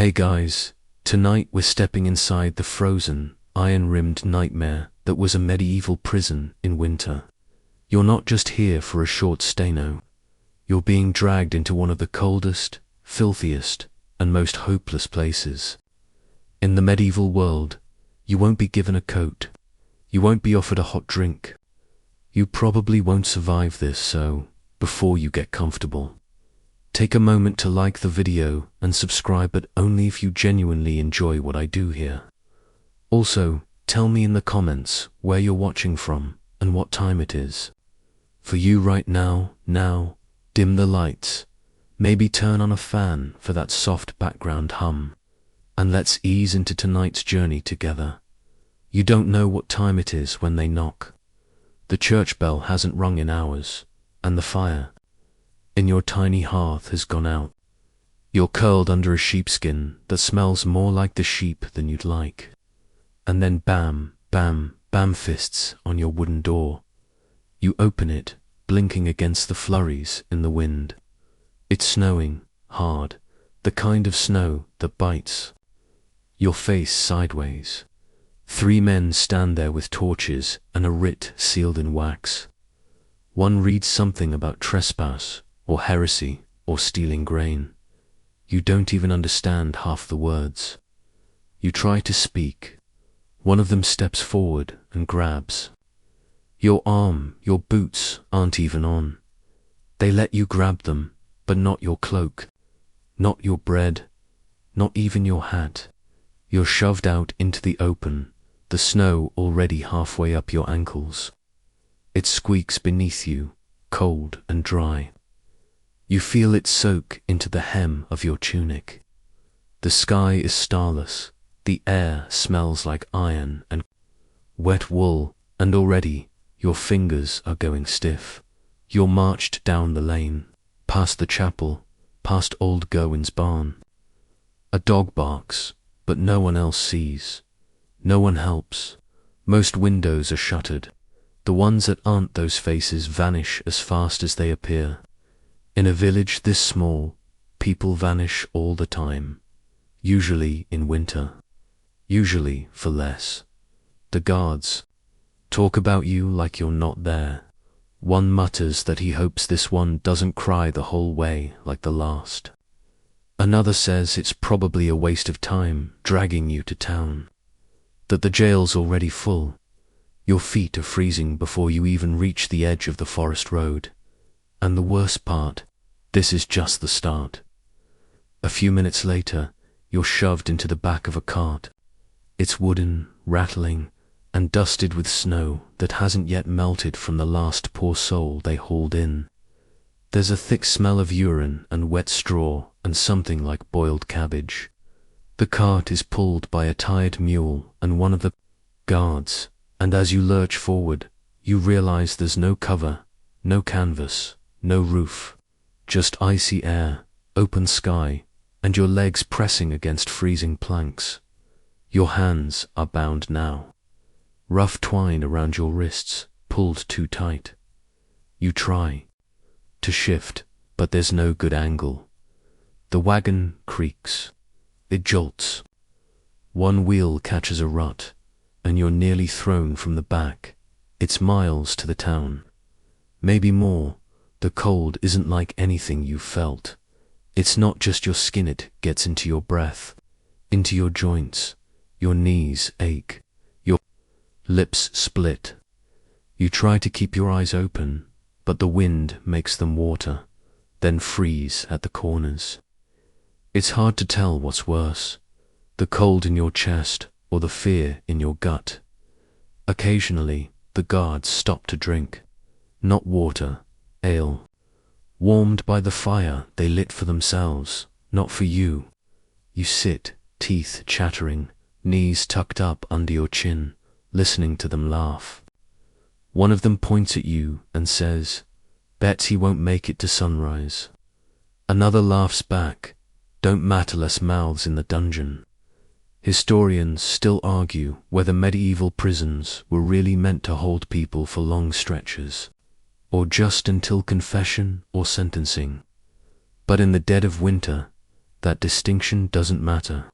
Hey guys, tonight we're stepping inside the frozen, iron-rimmed nightmare that was a medieval prison in winter. You're not just here for a short stay, no. You're being dragged into one of the coldest, filthiest, and most hopeless places. In the medieval world, you won't be given a coat. You won't be offered a hot drink. You probably won't survive this, so before you get comfortable, take a moment to like the video and subscribe, but only if you genuinely enjoy what I do here. Also, tell me in the comments where you're watching from and what time it is. For you right now, dim the lights, maybe turn on a fan for that soft background hum, and let's ease into tonight's journey together. You don't know what time it is when they knock. The church bell hasn't rung in hours, and the fire in your tiny hearth has gone out. You're curled under a sheepskin that smells more like the sheep than you'd like. And then bam, bam, bam, fists on your wooden door. You open it, blinking against the flurries in the wind. It's snowing, hard, the kind of snow that bites your face sideways. 3 men stand there with torches and a writ sealed in wax. One reads something about trespass, or heresy, or stealing grain. You don't even understand half the words. You try to speak. One of them steps forward and grabs your arm. Your boots aren't even on. They let you grab them, but not your cloak, not your bread, not even your hat. You're shoved out into the open, the snow already halfway up your ankles. It squeaks beneath you, cold and dry. You feel it soak into the hem of your tunic. The sky is starless, the air smells like iron and wet wool, and already your fingers are going stiff. You're marched down the lane, past the chapel, past old Gowen's barn. A dog barks, but no one else sees. No one helps. Most windows are shuttered. The ones that aren't those faces vanish as fast as they appear. In a village this small, people vanish all the time. Usually in winter. Usually for less. The guards talk about you like you're not there. One mutters that he hopes this one doesn't cry the whole way like the last. Another says it's probably a waste of time dragging you to town. That the jail's already full. Your feet are freezing before you even reach the edge of the forest road. And the worst part, this is just the start. A few minutes later, you're shoved into the back of a cart. It's wooden, rattling, and dusted with snow that hasn't yet melted from the last poor soul they hauled in. There's a thick smell of urine and wet straw and something like boiled cabbage. The cart is pulled by a tired mule and one of the guards, and as you lurch forward, you realize there's no cover, no canvas, no roof, just icy air, open sky, and your legs pressing against freezing planks. Your hands are bound now. Rough twine around your wrists, pulled too tight. You try to shift, but there's no good angle. The wagon creaks. It jolts. One wheel catches a rut, and you're nearly thrown from the back. It's miles to the town. Maybe more. The cold isn't like anything you've felt. It's not just your skin, it gets into your breath, into your joints. Your knees ache. Your lips split. You try to keep your eyes open, but the wind makes them water, then freeze at the corners. It's hard to tell what's worse, the cold in your chest or the fear in your gut. Occasionally, the guards stop to drink. Not water, ale. Warmed by the fire they lit for themselves, not for you. You sit, teeth chattering, knees tucked up under your chin, listening to them laugh. One of them points at you and says, "Bet he won't make it to sunrise." Another laughs back, "Don't matter less mouths in the dungeon." Historians still argue whether medieval prisons were really meant to hold people for long stretches, or just until confession or sentencing. But in the dead of winter, That distinction doesn't matter.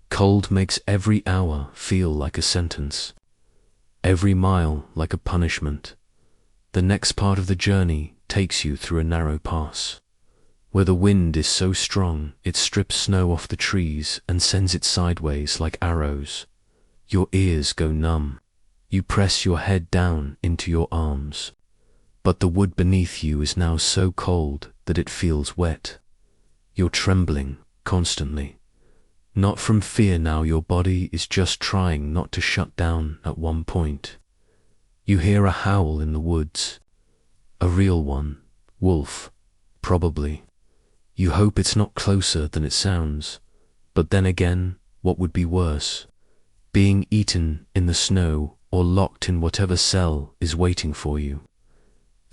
Cold makes every hour feel like a sentence, every mile like a punishment. The next part of the journey takes you through a narrow pass, where the wind is so strong it strips snow off the trees and sends it sideways like arrows. Your ears go numb. You press your head down into your arms. But the wood beneath you is now so cold that it feels wet. You're trembling constantly. Not from fear now, your body is just trying not to shut down at one point. You hear a howl in the woods. A real one. Wolf, probably. You hope it's not closer than it sounds. But then again, what would be worse? Being eaten in the snow or locked in whatever cell is waiting for you.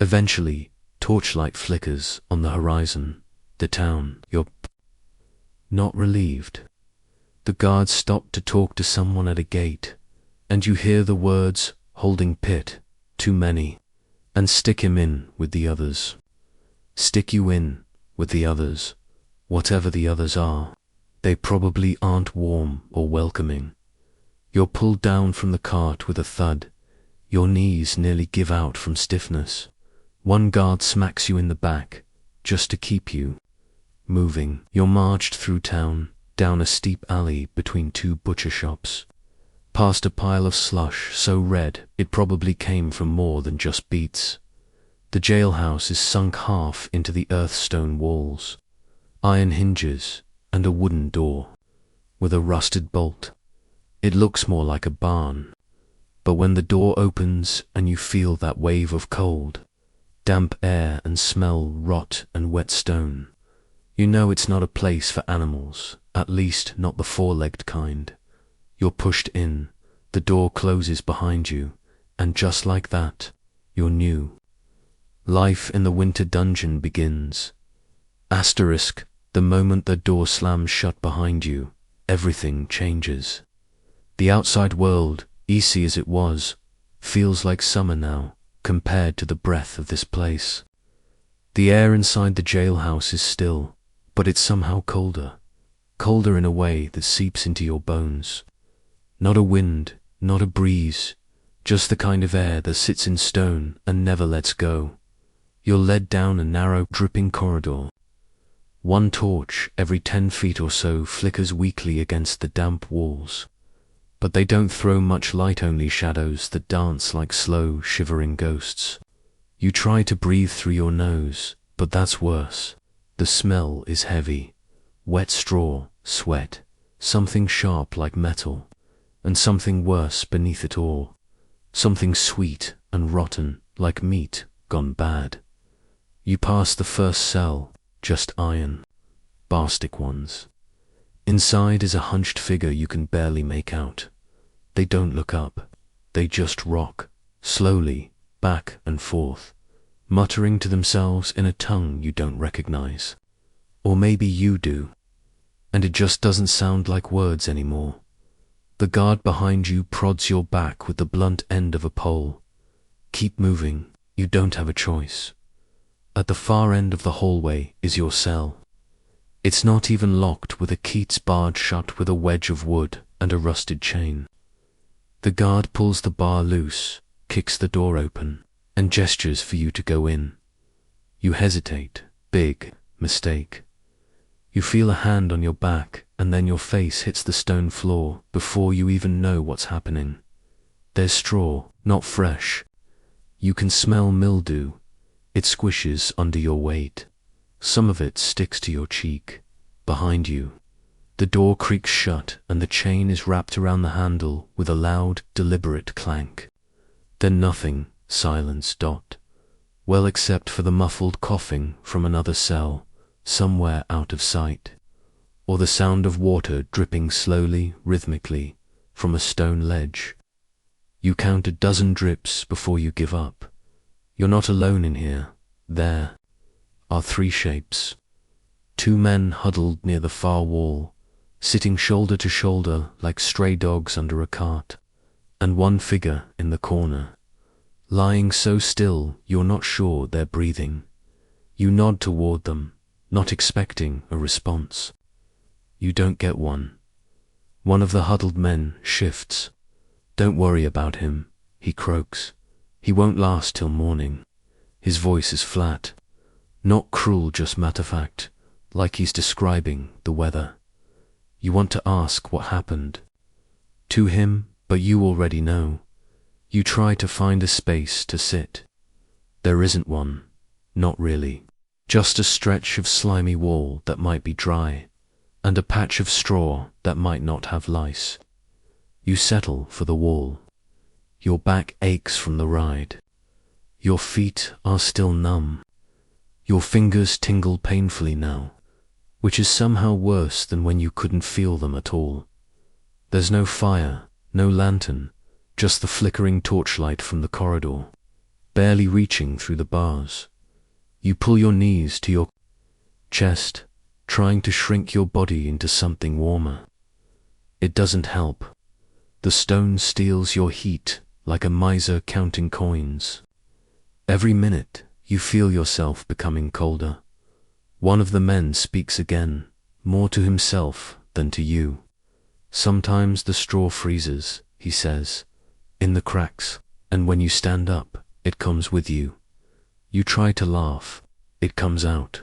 Eventually, torchlight flickers on the horizon. The town. You're not relieved. The guards stop to talk to someone at a gate, and you hear the words, "Holding pit, too many," and "Stick him in with the others." Stick you in with the others, whatever the others are. They probably aren't warm or welcoming. You're pulled down from the cart with a thud. Your knees nearly give out from stiffness. One guard smacks you in the back, just to keep you moving. You're marched through town, down a steep alley between two butcher shops, past a pile of slush so red it probably came from more than just beets. The jailhouse is sunk half into the earth-stone walls, iron hinges, and a wooden door with a rusted bolt. It looks more like a barn, but when the door opens and you feel that wave of cold, damp air and smell rot and wet stone, you know it's not a place for animals, at least not the four-legged kind. You're pushed in, the door closes behind you, and just like that, you're new. Life in the winter dungeon begins. Asterisk, the moment the door slams shut behind you, everything changes. The outside world, easy as it was, feels like summer now, compared to the breath of this place. The air inside the jailhouse is still, but it's somehow colder. Colder in a way that seeps into your bones. Not a wind, not a breeze, just the kind of air that sits in stone and never lets go. You're led down a narrow, dripping corridor. One torch every 10 feet or so flickers weakly against the damp walls. But they don't throw much light, only shadows that dance like slow, shivering ghosts. You try to breathe through your nose, but that's worse. The smell is heavy. Wet straw, sweat, something sharp like metal, and something worse beneath it all. Something sweet and rotten like meat gone bad. You pass the first cell, just iron. Barstic ones. Inside is a hunched figure you can barely make out. They don't look up. They just rock, slowly, back and forth, muttering to themselves in a tongue you don't recognize. Or maybe you do, and it just doesn't sound like words anymore. The guard behind you prods your back with the blunt end of a pole. Keep moving, you don't have a choice. At the far end of the hallway is your cell. It's not even locked, with a Keats barred shut with a wedge of wood and a rusted chain. The guard pulls the bar loose, kicks the door open, and gestures for you to go in. You hesitate. Big mistake. You feel a hand on your back, and then your face hits the stone floor before you even know what's happening. There's straw, not fresh. You can smell mildew. It squishes under your weight. Some of it sticks to your cheek. Behind you, the door creaks shut and the chain is wrapped around the handle with a loud, deliberate clank. Then nothing, silence. Well, except for the muffled coughing from another cell, somewhere out of sight, or the sound of water dripping slowly, rhythmically, from a stone ledge. You count a dozen drips before you give up. You're not alone in here. There are 3 shapes. 2 men huddled near the far wall, sitting shoulder to shoulder like stray dogs under a cart, and 1 figure in the corner, lying so still you're not sure they're breathing. You nod toward them, not expecting a response. You don't get one. One of the huddled men shifts. Don't worry about him, he croaks. He won't last till morning. His voice is flat. Not cruel, just matter-of-fact, like he's describing the weather. You want to ask what happened to him, but you already know. You try to find a space to sit. There isn't one. Not really. Just a stretch of slimy wall that might be dry, and a patch of straw that might not have lice. You settle for the wall. Your back aches from the ride. Your feet are still numb. Your fingers tingle painfully now, which is somehow worse than when you couldn't feel them at all. There's no fire, no lantern, just the flickering torchlight from the corridor, barely reaching through the bars. You pull your knees to your chest, trying to shrink your body into something warmer. It doesn't help. The stone steals your heat like a miser counting coins. Every minute, you feel yourself becoming colder. One of the men speaks again, more to himself than to you. Sometimes the straw freezes, he says, in the cracks, and when you stand up, it comes with you. You try to laugh. It comes out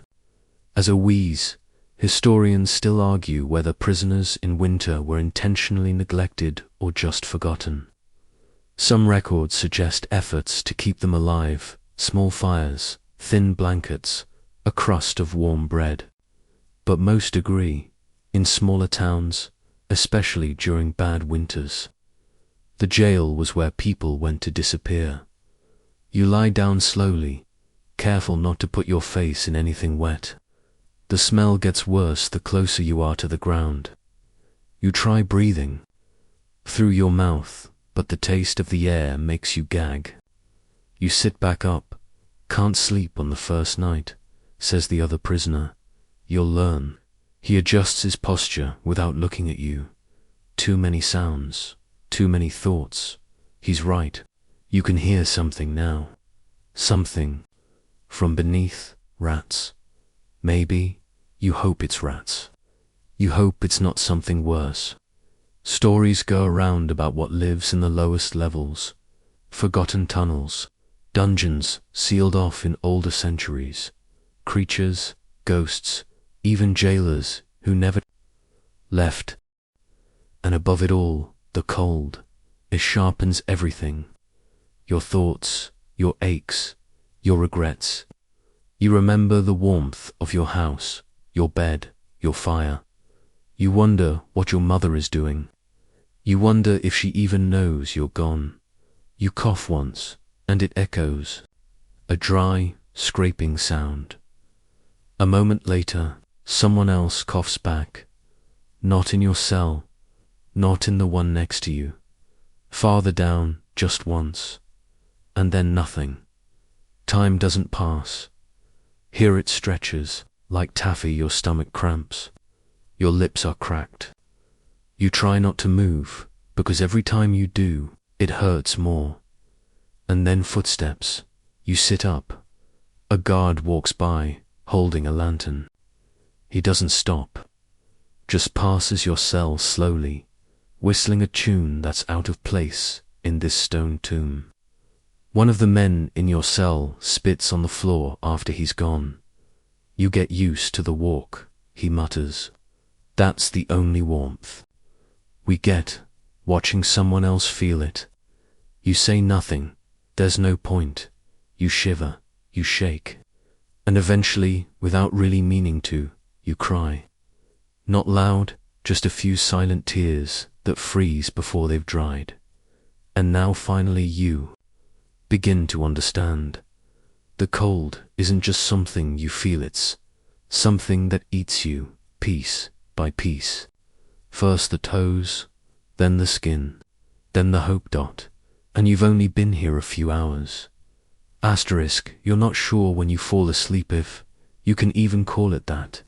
as a wheeze. Historians still argue whether prisoners in winter were intentionally neglected or just forgotten. Some records suggest efforts to keep them alive, small fires, thin blankets, a crust of warm bread. But most agree, in smaller towns, especially during bad winters, the jail was where people went to disappear. You lie down slowly, careful not to put your face in anything wet. The smell gets worse the closer you are to the ground. You try breathing through your mouth, but the taste of the air makes you gag. You sit back up. Can't sleep on the first night, says the other prisoner. You'll learn. He adjusts his posture without looking at you. Too many sounds, too many thoughts. He's right. You can hear something now. Something from beneath. Rats. Maybe. You hope it's rats. You hope it's not something worse. Stories go around about what lives in the lowest levels. Forgotten tunnels, dungeons sealed off in older centuries. Creatures, ghosts, even jailers who never left. And above it all, the cold. It sharpens everything. Your thoughts, your aches, your regrets. You remember the warmth of your house, your bed, your fire. You wonder what your mother is doing. You wonder if she even knows you're gone. You cough once, and it echoes. A dry, scraping sound. A moment later, someone else coughs back. Not in your cell, not in the one next to you. Farther down, just once. And then nothing. Time doesn't pass. Here it stretches, like taffy. Your stomach cramps. Your lips are cracked. You try not to move, because every time you do, it hurts more. And then footsteps. You sit up. A guard walks by, holding a lantern. He doesn't stop. Just passes your cell slowly, whistling a tune that's out of place in this stone tomb. One of the men in your cell spits on the floor after he's gone. You get used to the walk, he mutters. That's the only warmth we get, watching someone else feel it. You say nothing. There's no point. You shiver, you shake. And eventually, without really meaning to, you cry. Not loud, just a few silent tears that freeze before they've dried. And now finally you begin to understand. The cold isn't just something you feel, it's something that eats you, piece by piece. First the toes, then the skin, then the hope dot, and you've only been here a few hours. Asterisk, you're not sure when you fall asleep if you can even call it that.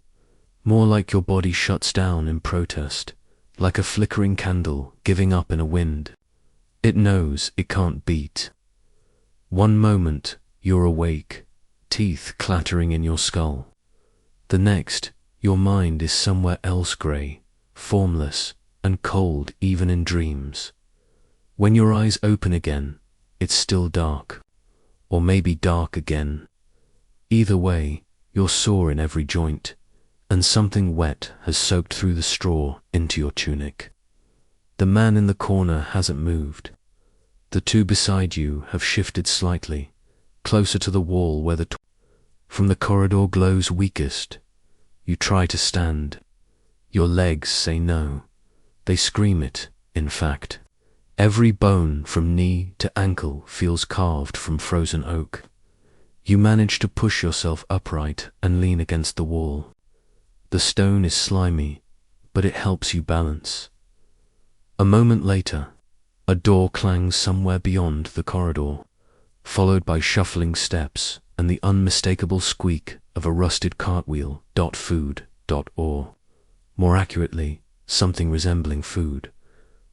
More like your body shuts down in protest, like a flickering candle giving up in a wind. It knows it can't beat. One moment, you're awake, teeth clattering in your skull. The next, Your mind is somewhere else, grey, formless, and cold even in dreams. When your eyes open again, it's still dark. Or maybe dark again. Either way, you're sore in every joint, and something wet has soaked through the straw into your tunic. The man in the corner hasn't moved. The two beside you have shifted slightly, closer to the wall where the from the corridor glows weakest. You try to stand. Your legs say no. They scream it, in fact. Every bone from knee to ankle feels carved from frozen oak. You manage to push yourself upright and lean against the wall. The stone is slimy, but it helps you balance. A moment later, a door clangs somewhere beyond the corridor, followed by shuffling steps and the unmistakable squeak of a rusted cartwheel. Food. Or, more accurately, something resembling food.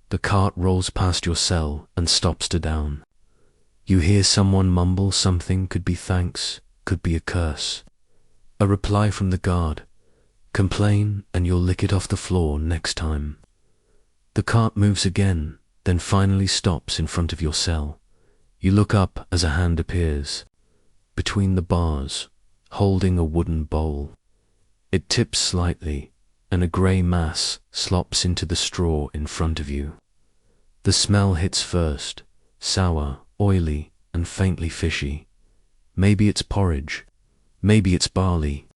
The cart rolls past your cell and stops to down. You hear someone mumble something, could be thanks, could be a curse. A reply from the guard. Complain and you'll lick it off the floor next time. The cart moves again, then finally stops in front of your cell. You look up as a hand appears, between the bars, holding a wooden bowl. It tips slightly, and a grey mass slops into the straw in front of you. The smell hits first, sour, oily, and faintly fishy. Maybe it's porridge. Maybe it's barley.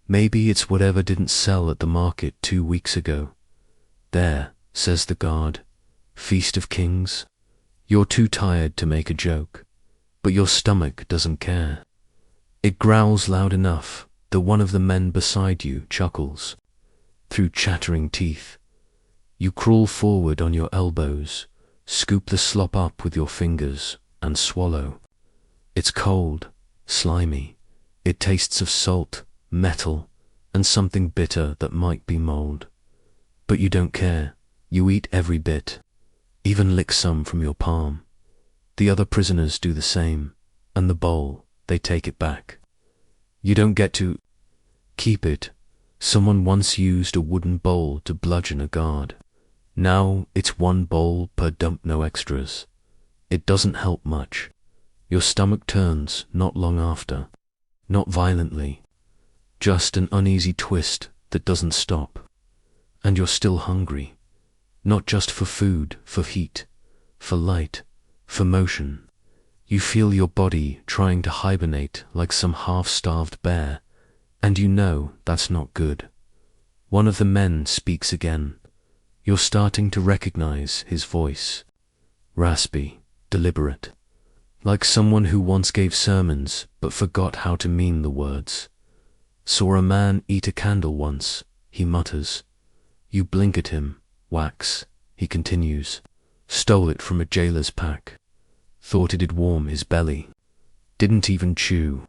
Maybe it's whatever didn't sell at the market 2 weeks ago. There, says the guard. Feast of Kings. You're too tired to make a joke, but your stomach doesn't care. It growls loud enough that one of the men beside you chuckles. Through chattering teeth, you crawl forward on your elbows, scoop the slop up with your fingers, and swallow. It's cold, slimy. It tastes of salt, metal, and something bitter that might be mold. But you don't care. You eat every bit, even lick some from your palm. The other prisoners do the same, and the bowl, they take it back. You don't get to keep it. Someone once used a wooden bowl to bludgeon a guard. Now it's 1 bowl per dump, no extras. It doesn't help much. Your stomach turns not long after. Not violently. Just an uneasy twist that doesn't stop. And you're still hungry. Not just for food, for heat, for light, for motion. You feel your body trying to hibernate like some half-starved bear, and you know that's not good. One of the men speaks again. You're starting to recognize his voice. Raspy, deliberate. Like someone who once gave sermons but forgot how to mean the words. Saw a man eat a candle once, he mutters. You blink at him. Wax, he continues. Stole it from a jailer's pack. Thought it'd warm his belly. Didn't even chew.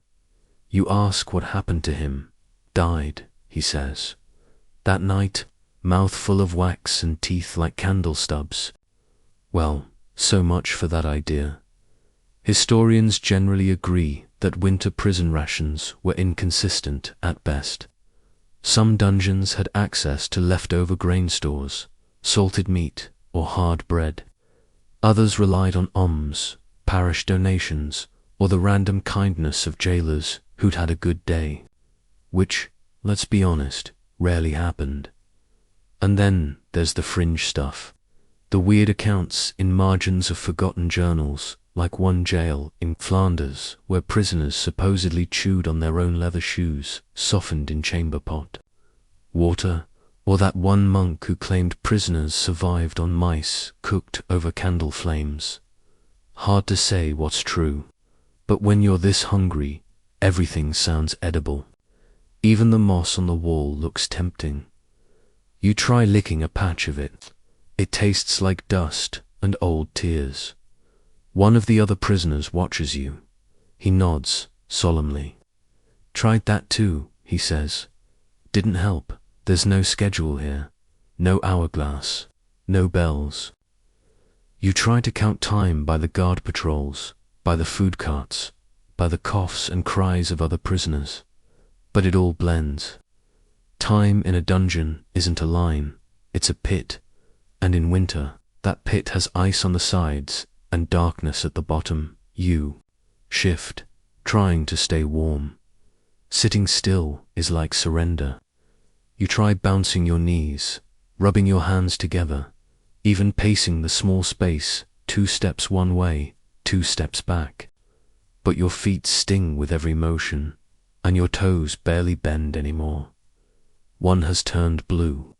You ask what happened to him. Died, he says. That night, mouth full of wax and teeth like candle stubs. Well, so much for that idea. Historians generally agree that winter prison rations were inconsistent at best. Some dungeons had access to leftover grain stores, salted meat, or hard bread. Others relied on alms, parish donations, or the random kindness of jailers who'd had a good day, which, let's be honest, rarely happened. And then there's the fringe stuff, the weird accounts in margins of forgotten journals, like one jail in Flanders where prisoners supposedly chewed on their own leather shoes, softened in chamber pot. Water, or that one monk who claimed prisoners survived on mice cooked over candle flames. Hard to say what's true, but when you're this hungry, everything sounds edible. Even the moss on the wall looks tempting. You try licking a patch of it. It tastes like dust and old tears. One of the other prisoners watches you. He nods solemnly. Tried that too, he says. Didn't help. There's no schedule here. No hourglass. No bells. You try to count time by the guard patrols, by the food carts, by the coughs and cries of other prisoners. But it all blends. Time in a dungeon isn't a line, it's a pit, and in winter, that pit has ice on the sides and darkness at the bottom. You shift, trying to stay warm. Sitting still is like surrender. You try bouncing your knees, rubbing your hands together, even pacing the small space, 2 steps one way, 2 steps back. But your feet sting with every motion, and your toes barely bend anymore. One has turned blue.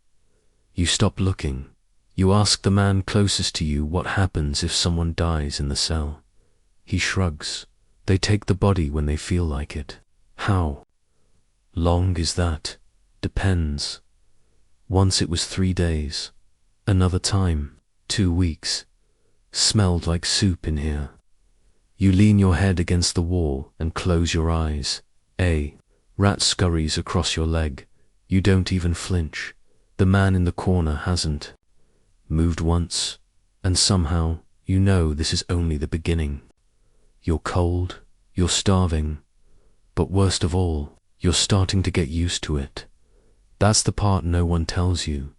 You stop looking. You ask the man closest to you what happens if someone dies in the cell. He shrugs. They take the body when they feel like it. How long is that? Depends. Once it was 3 days. Another time, 2 weeks. Smelled like soup in here. You lean your head against the wall and close your eyes. A rat scurries across your leg. You don't even flinch. The man in the corner hasn't moved once, and somehow you know this is only the beginning. You're cold, you're starving, but worst of all, you're starting to get used to it. That's the part no one tells you.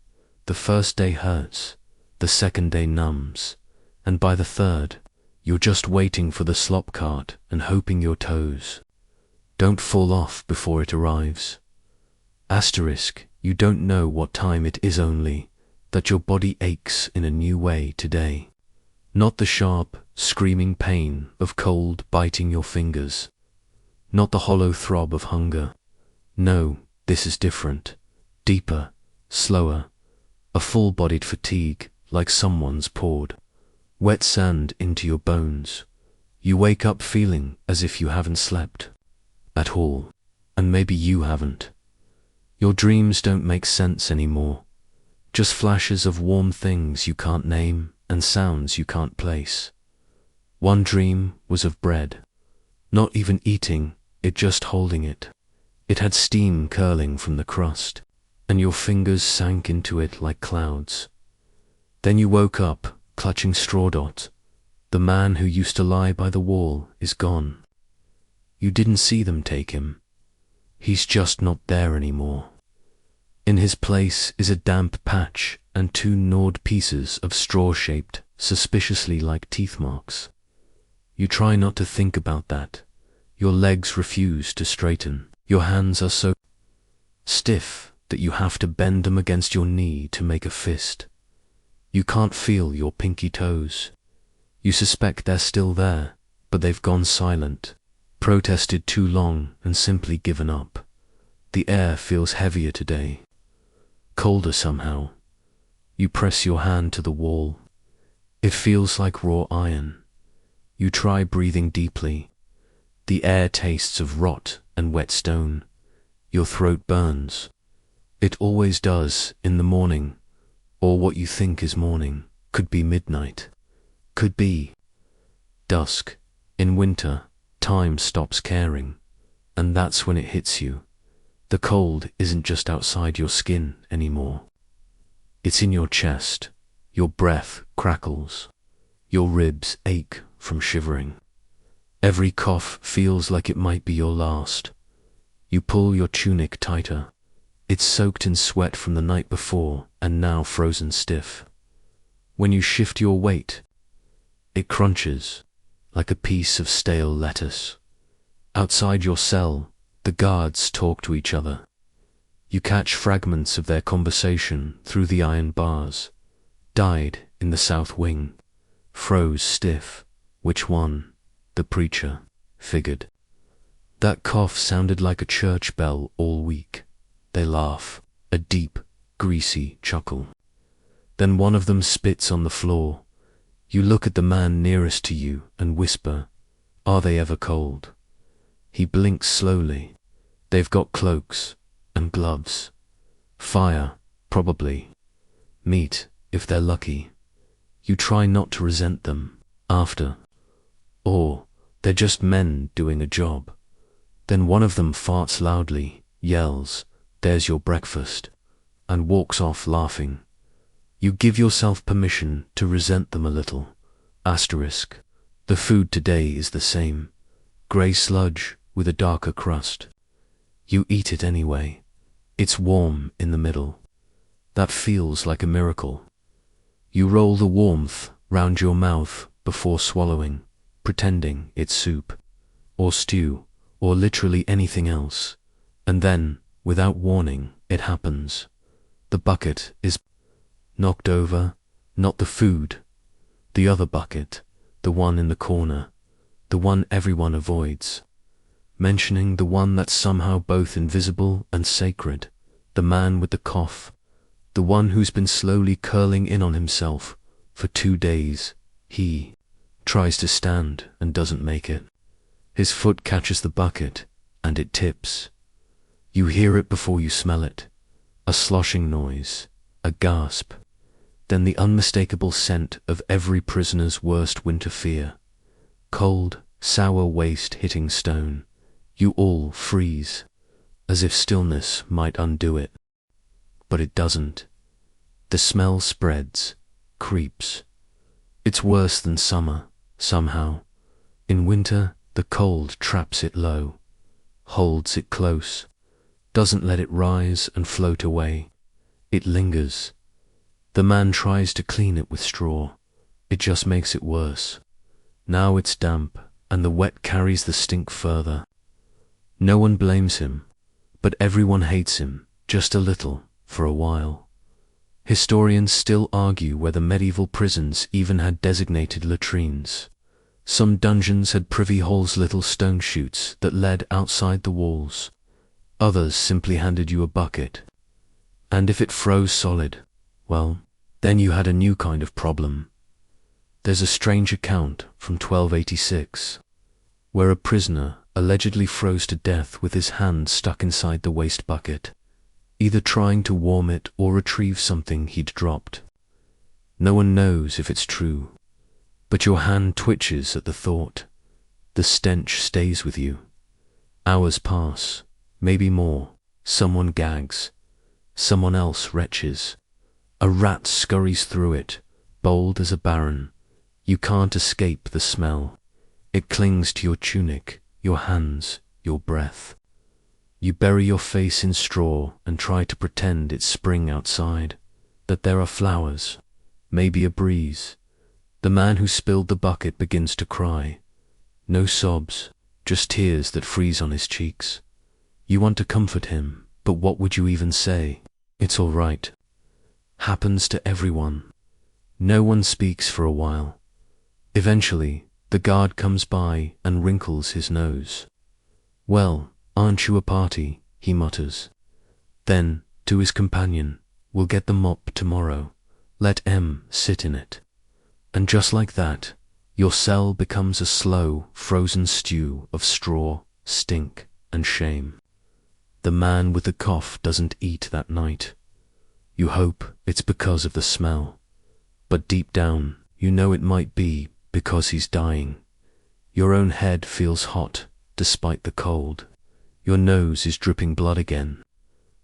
The first day hurts, the second day numbs, and by the third, you're just waiting for the slop cart and hoping your toes don't fall off before it arrives. Asterisk, you don't know what time it is, only that your body aches in a new way today. Not the sharp, screaming pain of cold biting your fingers. Not the hollow throb of hunger. No, this is different. Deeper, slower. A full-bodied fatigue, like someone's poured wet sand into your bones. You wake up feeling as if you haven't slept at all, and maybe you haven't. Your dreams don't make sense anymore. Just flashes of warm things you can't name and sounds you can't place. One dream was of bread. Not even eating it, just holding it. It had steam curling from the crust, and your fingers sank into it like clouds. Then you woke up, clutching straw dot. The man who used to lie by the wall is gone. You didn't see them take him. He's just not there anymore. In his place is a damp patch and 2 gnawed pieces of straw shaped, suspiciously like teeth marks. You try not to think about that. Your legs refuse to straighten. Your hands are so stiff that you have to bend them against your knee to make a fist. You can't feel your pinky toes. You suspect they're still there, but they've gone silent, protested too long and simply given up. The air feels heavier today. Colder somehow. You press your hand to the wall. It feels like raw iron. You try breathing deeply. The air tastes of rot and wet stone. Your throat burns. It always does in the morning, or what you think is morning. Could be midnight. Could be dusk. In winter, time stops caring, and that's when it hits you. The cold isn't just outside your skin anymore. It's in your chest. Your breath crackles. Your ribs ache from shivering. Every cough feels like it might be your last. You pull your tunic tighter. It's soaked in sweat from the night before and now frozen stiff. When you shift your weight, it crunches like a piece of stale lettuce. Outside your cell, the guards talk to each other. You catch fragments of their conversation through the iron bars. Died in the south wing. Froze stiff. Which one? The preacher figured. That cough sounded like a church bell all week. They laugh, a deep, greasy chuckle. Then one of them spits on the floor. You look at the man nearest to you and whisper, "Are they ever cold?" He blinks slowly. They've got cloaks and gloves. Fire, probably. Meat, if they're lucky. You try not to resent them after. Or they're just men doing a job. Then one of them farts loudly, yells, "There's your breakfast," and walks off laughing. You give yourself permission to resent them a little. Asterisk. The food today is the same. Grey sludge with a darker crust. You eat it anyway. It's warm in the middle. That feels like a miracle. You roll the warmth round your mouth before swallowing, pretending it's soup, or stew, or literally anything else. And then, without warning, it happens. The bucket is knocked over, not the food. The other bucket, the one in the corner, the one everyone avoids. Mentioning the one that's somehow both invisible and sacred, the man with the cough, the one who's been slowly curling in on himself for 2 days. He tries to stand and doesn't make it. His foot catches the bucket and it tips. You hear it before you smell it. A sloshing noise, a gasp, then the unmistakable scent of every prisoner's worst winter fear. Cold, sour waste hitting stone. You all freeze, as if stillness might undo it. But it doesn't. The smell spreads, creeps. It's worse than summer, somehow. In winter, the cold traps it low, holds it close, doesn't let it rise and float away. It lingers. The man tries to clean it with straw. It just makes it worse. Now it's damp, and the wet carries the stink further. No one blames him, but everyone hates him, just a little, for a while. Historians still argue whether medieval prisons even had designated latrines. Some dungeons had privy holes, little stone chutes that led outside the walls. Others simply handed you a bucket. And if it froze solid, well, then you had a new kind of problem. There's a strange account from 1286, where a prisoner allegedly froze to death with his hand stuck inside the waste bucket, either trying to warm it or retrieve something he'd dropped. No one knows if it's true, but your hand twitches at the thought. The stench stays with you. Hours pass, maybe more. Someone gags. Someone else retches. A rat scurries through it, bold as a baron. You can't escape the smell. It clings to your tunic, your hands, your breath. You bury your face in straw and try to pretend it's spring outside, that there are flowers, maybe a breeze. The man who spilled the bucket begins to cry. No sobs, just tears that freeze on his cheeks. You want to comfort him, but what would you even say? It's all right. Happens to everyone. No one speaks for a while. Eventually, the guard comes by and wrinkles his nose. Well, aren't you a party? He mutters. Then, to his companion, we'll get the mop tomorrow. Let M sit in it. And just like that, your cell becomes a slow, frozen stew of straw, stink, and shame. The man with the cough doesn't eat that night. You hope it's because of the smell. But deep down, you know it might be because he's dying. Your own head feels hot, despite the cold. Your nose is dripping blood again.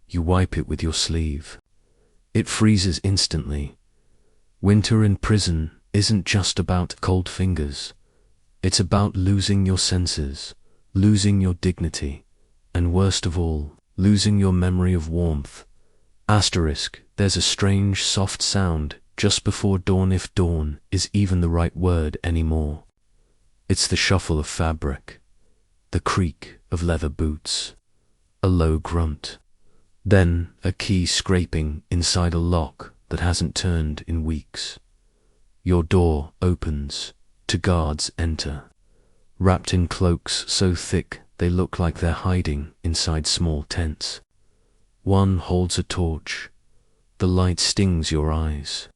You wipe it with your sleeve. It freezes instantly. Winter in prison isn't just about cold fingers. It's about losing your senses, losing your dignity, and worst of all, losing your memory of warmth. Asterisk, there's a strange soft sound just before dawn, if dawn is even the right word anymore. It's the shuffle of fabric, the creak of leather boots, a low grunt, then a key scraping inside a lock that hasn't turned in weeks. Your door opens, two guards enter, wrapped in cloaks so thick they look like they're hiding inside small tents. One holds a torch. The light stings your eyes.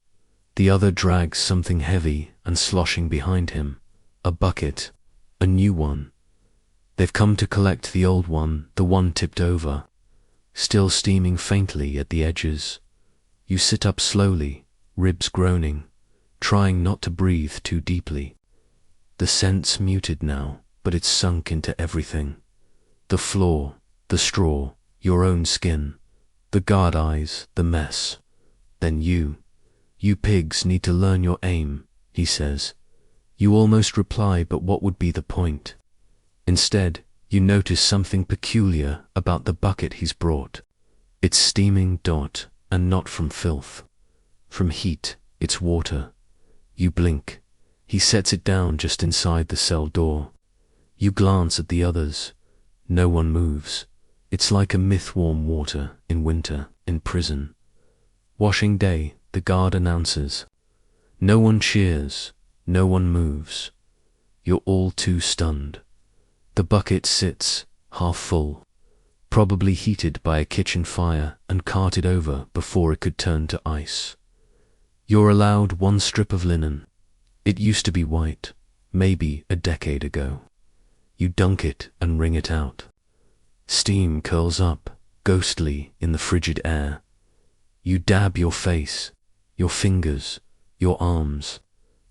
The other drags something heavy and sloshing behind him, a bucket, a new one. They've come to collect the old one, the one tipped over, still steaming faintly at the edges. You sit up slowly, ribs groaning, trying not to breathe too deeply. The scent's muted now, but it's sunk into everything. The floor, the straw, your own skin, the guard eyes, the mess. Then you pigs need to learn your aim, he says. You almost reply, but what would be the point? Instead, you notice something peculiar about the bucket he's brought. It's steaming, and not from filth. From heat, it's water. You blink. He sets it down just inside the cell door. You glance at the others. No one moves. It's like a myth-warm water in winter, in prison. Washing day, the guard announces. No one cheers. No one moves. You're all too stunned. The bucket sits, half full, probably heated by a kitchen fire and carted over before it could turn to ice. You're allowed one strip of linen. It used to be white, maybe a decade ago. You dunk it and wring it out. Steam curls up, ghostly in the frigid air. You dab your face, your fingers, your arms.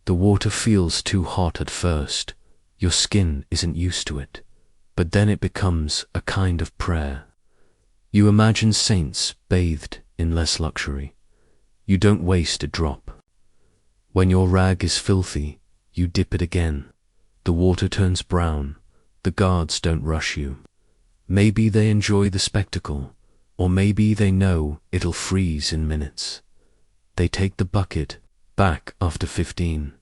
The water feels too hot at first. Your skin isn't used to it. But then it becomes a kind of prayer. You imagine saints bathed in less luxury. You don't waste a drop. When your rag is filthy, you dip it again. The water turns brown. The guards don't rush you. Maybe they enjoy the spectacle, or maybe they know it'll freeze in minutes. They take the bucket back after 15.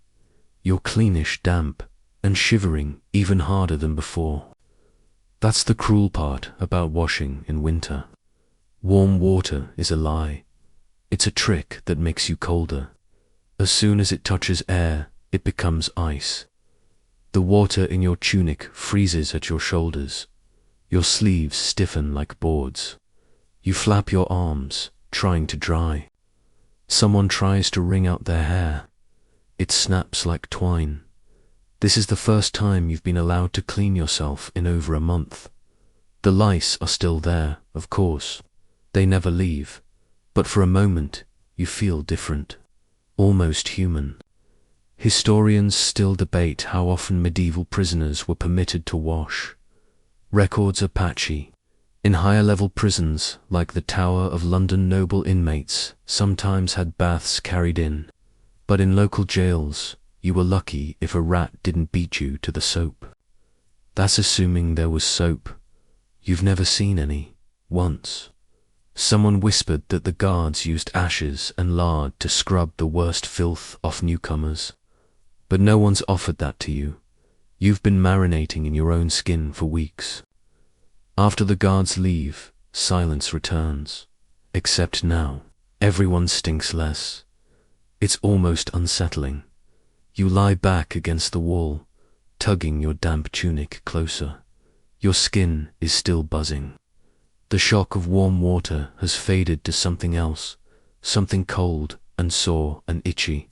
You're cleanish, damp, and shivering even harder than before. That's the cruel part about washing in winter. Warm water is a lie. It's a trick that makes you colder. As soon as it touches air, it becomes ice. The water in your tunic freezes at your shoulders. Your sleeves stiffen like boards. You flap your arms, trying to dry. Someone tries to wring out their hair. It snaps like twine. This is the first time you've been allowed to clean yourself in over a month. The lice are still there, of course. They never leave. But for a moment, you feel different. Almost human. Historians still debate how often medieval prisoners were permitted to wash. Records are patchy. In higher-level prisons, like the Tower of London, noble inmates sometimes had baths carried in. But in local jails, you were lucky if a rat didn't beat you to the soap. That's assuming there was soap. You've never seen any. Once. Someone whispered that the guards used ashes and lard to scrub the worst filth off newcomers. But no one's offered that to you. You've been marinating in your own skin for weeks. After the guards leave, silence returns. Except now, everyone stinks less. It's almost unsettling. You lie back against the wall, tugging your damp tunic closer. Your skin is still buzzing. The shock of warm water has faded to something else, something cold and sore and itchy.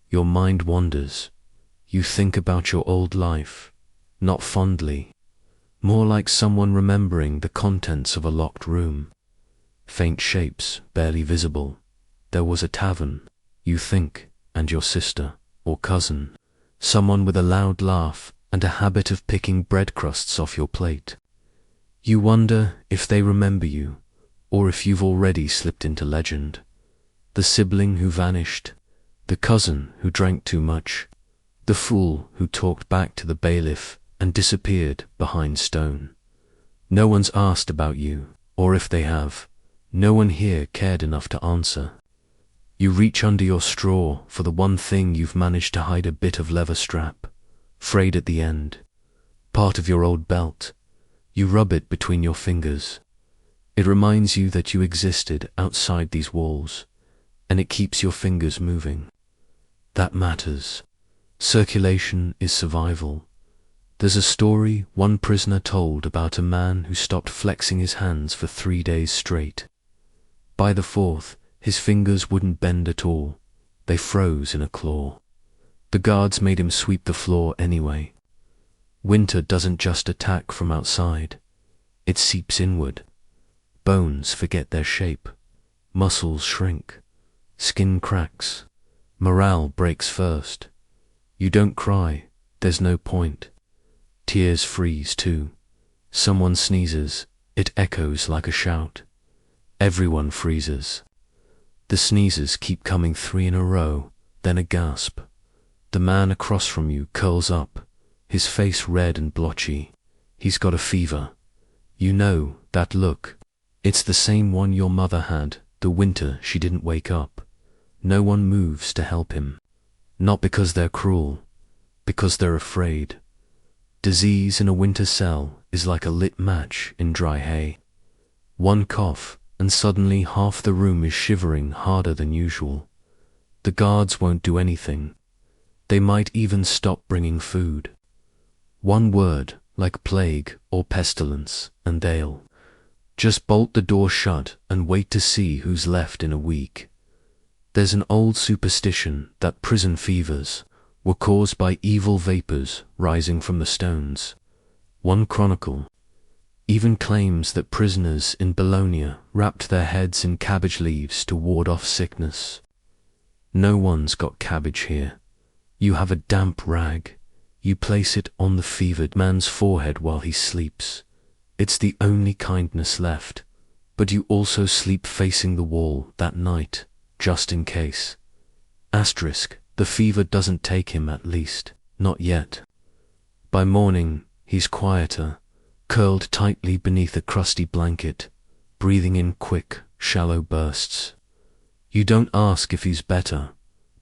Your mind wanders. You think about your old life, not fondly, more like someone remembering the contents of a locked room. Faint shapes, barely visible. There was a tavern, you think, and your sister, or cousin, someone with a loud laugh and a habit of picking bread crusts off your plate. You wonder if they remember you, or if you've already slipped into legend. The sibling who vanished, the cousin who drank too much, the fool who talked back to the bailiff and disappeared behind stone. No one's asked about you, or if they have, no one here cared enough to answer. You reach under your straw for the one thing you've managed to hide, a bit of leather strap, frayed at the end, part of your old belt. You rub it between your fingers. It reminds you that you existed outside these walls, and it keeps your fingers moving. That matters. Circulation is survival. There's a story one prisoner told about a man who stopped flexing his hands for 3 days straight. By the fourth, his fingers wouldn't bend at all. They froze in a claw. The guards made him sweep the floor anyway. Winter doesn't just attack from outside. It seeps inward. Bones forget their shape. Muscles shrink. Skin cracks. Morale breaks first. You don't cry. There's no point. Tears freeze too. Someone sneezes. It echoes like a shout. Everyone freezes. The sneezes keep coming 3 in a row, then a gasp. The man across from you curls up, his face red and blotchy. He's got a fever. You know that look. It's the same one your mother had the winter she didn't wake up. No one moves to help him. Not because they're cruel, because they're afraid. Disease in a winter cell is like a lit match in dry hay. One cough, and suddenly half the room is shivering harder than usual. The guards won't do anything. They might even stop bringing food. One word, like plague or pestilence, and they'll just bolt the door shut and wait to see who's left in a week. There's an old superstition that prison fevers were caused by evil vapors rising from the stones. One chronicle even claims that prisoners in Bologna wrapped their heads in cabbage leaves to ward off sickness. No one's got cabbage here. You have a damp rag. You place it on the fevered man's forehead while he sleeps. It's the only kindness left, but you also sleep facing the wall that night, just in case. Asterisk, the fever doesn't take him, at least, not yet. By morning, he's quieter, curled tightly beneath a crusty blanket, breathing in quick, shallow bursts. You don't ask if he's better.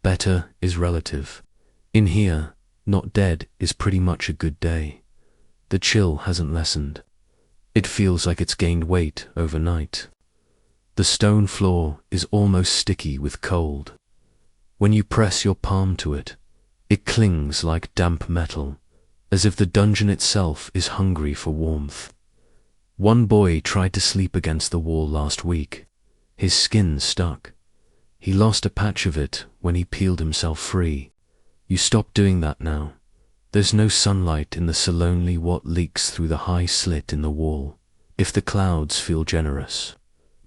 Better is relative. In here, not dead is pretty much a good day. The chill hasn't lessened. It feels like it's gained weight overnight. The stone floor is almost sticky with cold. When you press your palm to it, it clings like damp metal, as if the dungeon itself is hungry for warmth. One boy tried to sleep against the wall last week. His skin stuck. He lost a patch of it when he peeled himself free. You stop doing that now. There's no sunlight in the so lonely what leaks through the high slit in the wall, if the clouds feel generous.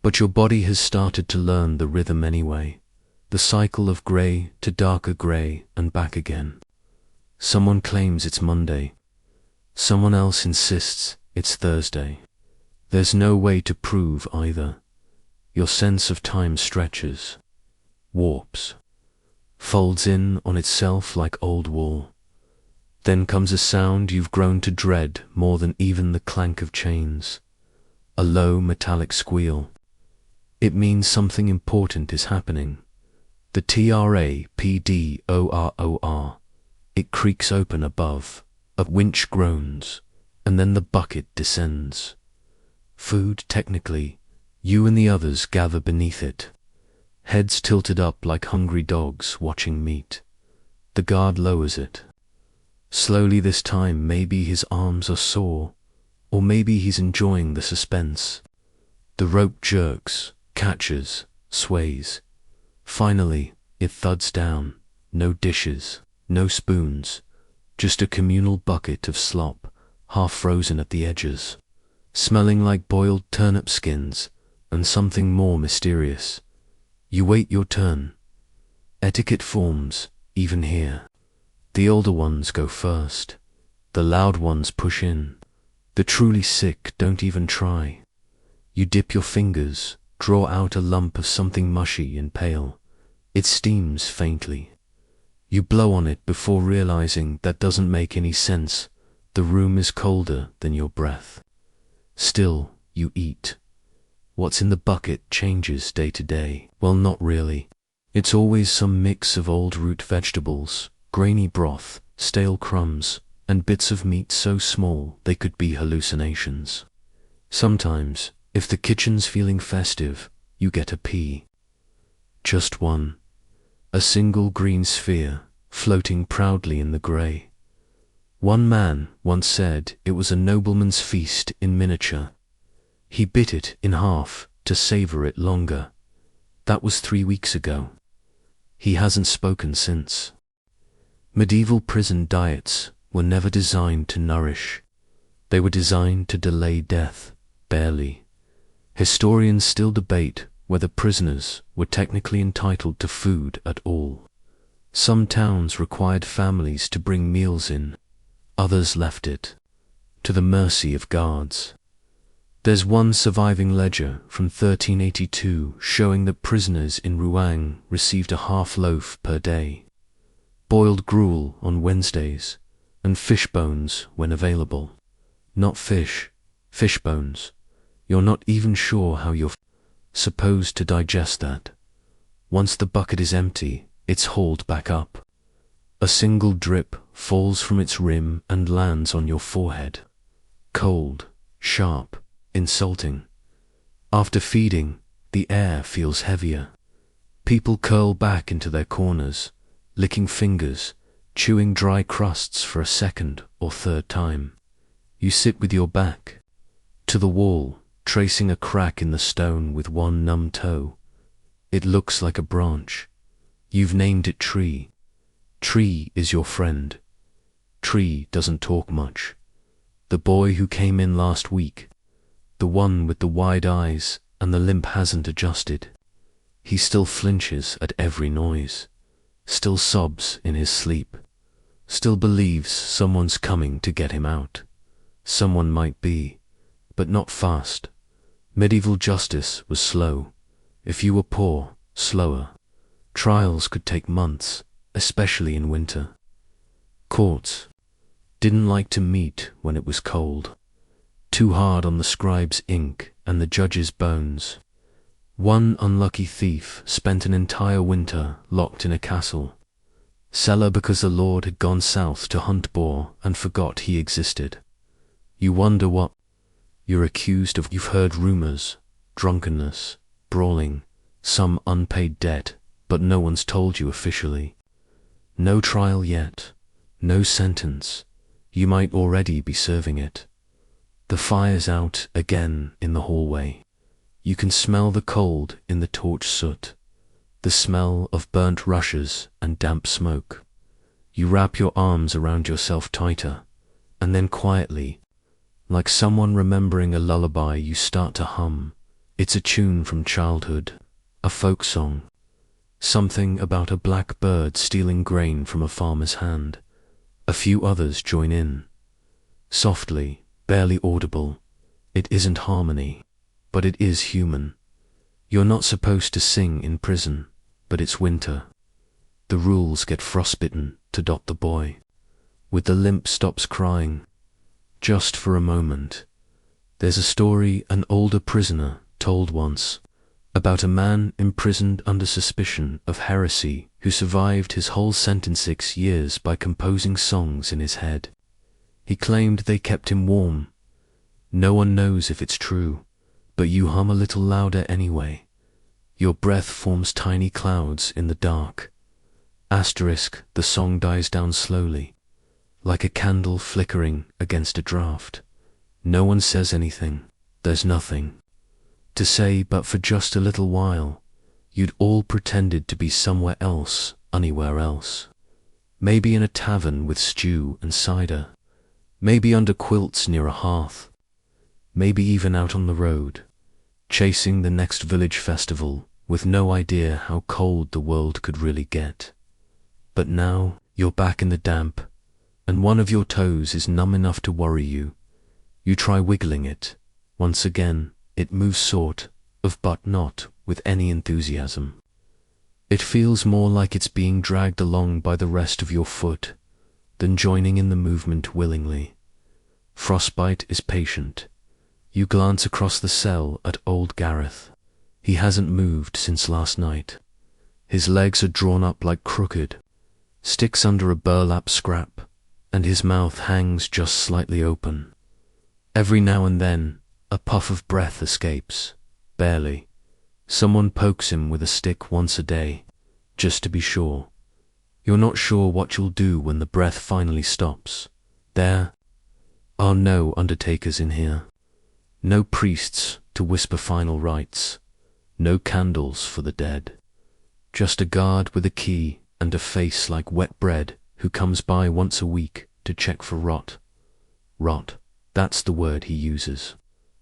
But your body has started to learn the rhythm anyway. The cycle of grey to darker grey and back again. Someone claims it's Monday. Someone else insists it's Thursday. There's no way to prove either. Your sense of time stretches, warps, folds in on itself like old wool. Then comes a sound you've grown to dread more than even the clank of chains. A low metallic squeal. It means something important is happening. The TRAPDOROR. It creaks open above, a winch groans, and then the bucket descends. Food, technically. You and the others gather beneath it, heads tilted up like hungry dogs watching meat. The guard lowers it. Slowly this time. Maybe his arms are sore, or maybe he's enjoying the suspense. The rope jerks, catches, sways. Finally, it thuds down. No dishes, no spoons, just a communal bucket of slop, half frozen at the edges, smelling like boiled turnip skins and something more mysterious. You wait your turn. Etiquette forms, even here. The older ones go first. The loud ones push in. The truly sick don't even try. You dip your fingers, draw out a lump of something mushy and pale. It steams faintly. You blow on it before realizing that doesn't make any sense. The room is colder than your breath. Still, you eat. What's in the bucket changes day to day. Well, not really. It's always some mix of old root vegetables, grainy broth, stale crumbs, and bits of meat so small they could be hallucinations. Sometimes, if the kitchen's feeling festive, you get a pea. Just one. A single green sphere, floating proudly in the grey. One man once said it was a nobleman's feast in miniature. He bit it in half to savour it longer. That was 3 weeks ago. He hasn't spoken since. Medieval prison diets were never designed to nourish. They were designed to delay death, barely. Historians still debate whether prisoners were technically entitled to food at all. Some towns required families to bring meals in. Others left it to the mercy of guards. There's one surviving ledger from 1382 showing that prisoners in Rouen received a half loaf per day, boiled gruel on Wednesdays, and fish bones when available. Not fish, fish bones. You're not even sure how you're supposed to digest that. Once the bucket is empty, it's hauled back up. A single drip falls from its rim and lands on your forehead. Cold, sharp, insulting. After feeding, the air feels heavier. People curl back into their corners, licking fingers, chewing dry crusts for a second or third time. You sit with your back to the wall, tracing a crack in the stone with one numb toe. It looks like a branch. You've named it Tree. Tree is your friend. Tree doesn't talk much. The boy who came in last week, the one with the wide eyes and the limp hasn't adjusted. He still flinches at every noise, still sobs in his sleep, still believes someone's coming to get him out. Someone might be, but not fast. Medieval justice was slow. If you were poor, slower. Trials could take months, especially in winter. Courts didn't like to meet when it was cold. Too hard on the scribe's ink and the judge's bones. One unlucky thief spent an entire winter locked in a castle cellar because the lord had gone south to hunt boar and forgot he existed. You wonder what you're accused of. You've heard rumors, drunkenness, brawling, some unpaid debt, but no one's told you officially. No trial yet, no sentence. You might already be serving it. The fire's out again in the hallway. You can smell the cold in the torch soot, the smell of burnt rushes and damp smoke. You wrap your arms around yourself tighter, and then quietly, like someone remembering a lullaby, you start to hum. It's a tune from childhood, a folk song. Something about a black bird stealing grain from a farmer's hand. A few others join in. Softly, barely audible. It isn't harmony, but it is human. You're not supposed to sing in prison, but it's winter. The rules get frostbitten to dot the boy. With the limp stops crying. Just for a moment. There's a story an older prisoner told once about a man imprisoned under suspicion of heresy who survived his whole sentence 6 years by composing songs in his head. He claimed they kept him warm. No one knows if it's true, but you hum a little louder anyway. Your breath forms tiny clouds in the dark. Asterisk, the song dies down slowly, like a candle flickering against a draft. No one says anything. There's nothing to say, but for just a little while, you'd all pretended to be somewhere else, anywhere else. Maybe in a tavern with stew and cider. Maybe under quilts near a hearth. Maybe even out on the road, chasing the next village festival with no idea how cold the world could really get. But now you're back in the damp, and one of your toes is numb enough to worry you. You try wiggling it. Once again, it moves sort of, but not with any enthusiasm. It feels more like it's being dragged along by the rest of your foot than joining in the movement willingly. Frostbite is patient. You glance across the cell at old Gareth. He hasn't moved since last night. His legs are drawn up like crooked sticks under a burlap scrap, and his mouth hangs just slightly open. Every now and then, a puff of breath escapes, barely. Someone pokes him with a stick once a day, just to be sure. You're not sure what you'll do when the breath finally stops. There are no undertakers in here. No priests to whisper final rites. No candles for the dead. Just a guard with a key and a face like wet bread who comes by once a week to check for rot. Rot, that's the word he uses.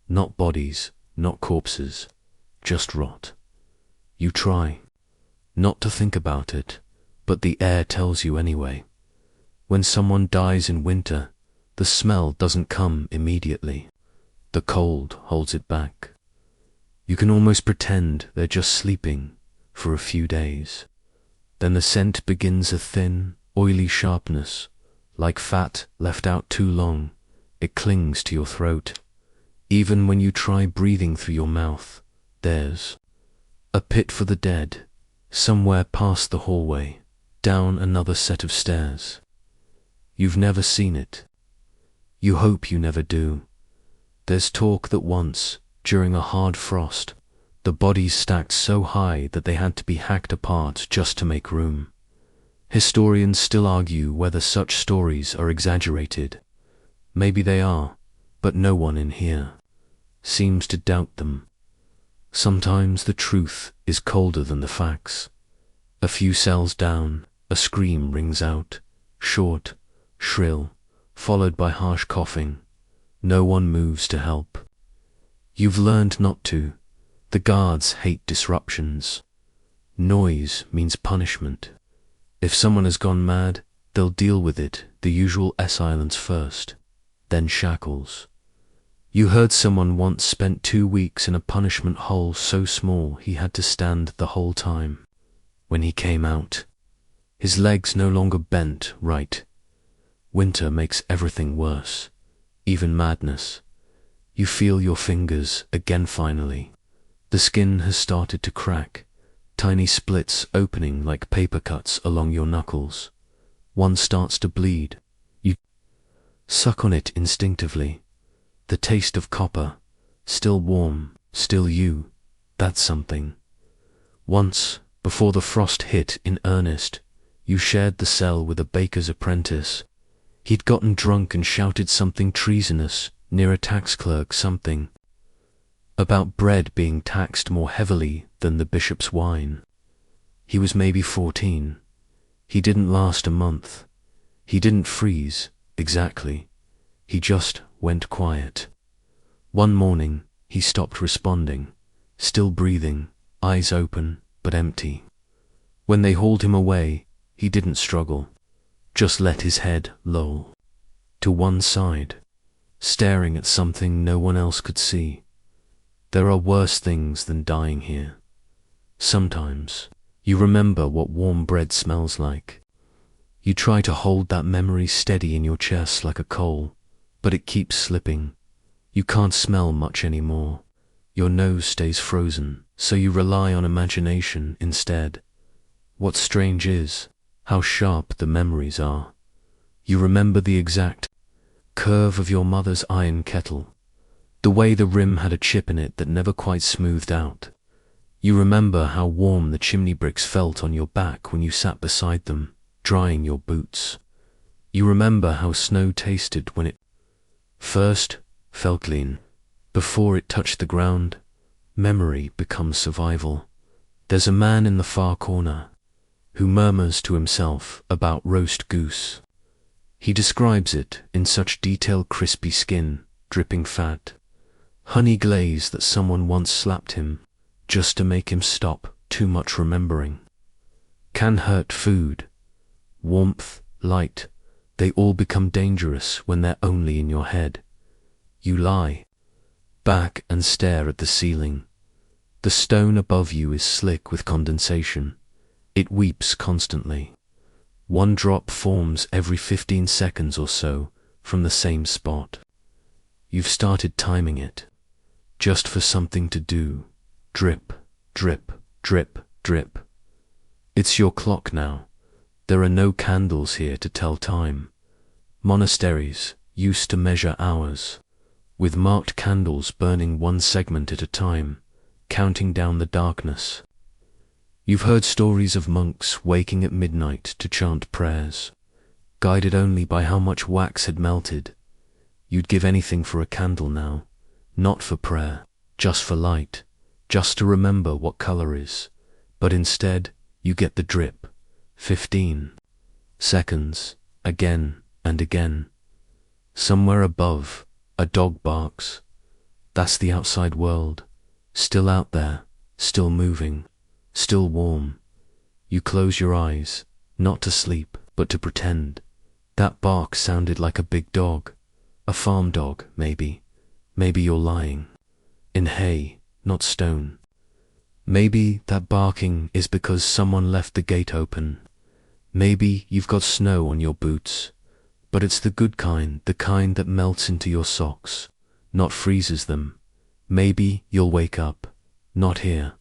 Not bodies, not corpses, just rot. You try not to think about it, but the air tells you anyway. When someone dies in winter, the smell doesn't come immediately. The cold holds it back. You can almost pretend they're just sleeping for a few days. Then the scent begins a thin, oily sharpness, like fat left out too long. It clings to your throat. Even when you try breathing through your mouth, there's a pit for the dead, somewhere past the hallway, down another set of stairs. You've never seen it. You hope you never do. There's talk that once, during a hard frost, the bodies stacked so high that they had to be hacked apart just to make room. Historians still argue whether such stories are exaggerated. Maybe they are, but no one in here seems to doubt them. Sometimes the truth is colder than the facts. A few cells down, a scream rings out, short, shrill, followed by harsh coughing. No one moves to help. You've learned not to. The guards hate disruptions. Noise means punishment. If someone has gone mad, they'll deal with it, the usual silence first, then shackles. You heard someone once spent 2 weeks in a punishment hole so small he had to stand the whole time. When he came out, his legs no longer bent right. Winter makes everything worse, even madness. You feel your fingers again finally. The skin has started to crack, tiny splits opening like paper cuts along your knuckles. One starts to bleed. You suck on it instinctively. The taste of copper, still warm, still you, that's something. Once, before the frost hit in earnest, you shared the cell with a baker's apprentice. He'd gotten drunk and shouted something treasonous near a tax clerk, something about bread being taxed more heavily than the bishop's wine. He was maybe 14. He didn't last a month. He didn't freeze, exactly. He just went quiet. One morning, he stopped responding, still breathing, eyes open, but empty. When they hauled him away, he didn't struggle, just let his head loll to one side, staring at something no one else could see. There are worse things than dying here. Sometimes, you remember what warm bread smells like. You try to hold that memory steady in your chest like a coal, but it keeps slipping. You can't smell much anymore. Your nose stays frozen, so you rely on imagination instead. What's strange is how sharp the memories are. You remember the exact curve of your mother's iron kettle, the way the rim had a chip in it that never quite smoothed out. You remember how warm the chimney bricks felt on your back when you sat beside them, drying your boots. You remember how snow tasted when it first felt clean. Before it touched the ground, memory becomes survival. There's a man in the far corner who murmurs to himself about roast goose. He describes it in such detail: crispy skin, dripping fat, honey glaze that someone once slapped him just to make him stop too much remembering. Can hurt food, warmth, light, they all become dangerous when they're only in your head. You lie back and stare at the ceiling. The stone above you is slick with condensation. It weeps constantly. One drop forms every 15 seconds or so from the same spot. You've started timing it, just for something to do. Drip, drip, drip, drip. It's your clock now. There are no candles here to tell time. Monasteries used to measure hours, with marked candles burning one segment at a time, counting down the darkness. You've heard stories of monks waking at midnight to chant prayers, guided only by how much wax had melted. You'd give anything for a candle now, not for prayer, just for light, just to remember what color is. But instead, you get the drip. 15 seconds, again and again. Somewhere above, a dog barks. That's the outside world, still out there, still moving, still warm. You close your eyes, not to sleep, but to pretend. That bark sounded like a big dog, a farm dog, maybe. Maybe you're lying. In hay, not stone. Maybe that barking is because someone left the gate open. Maybe you've got snow on your boots, but it's the good kind, the kind that melts into your socks. not freezes them. Maybe you'll wake up. Not here.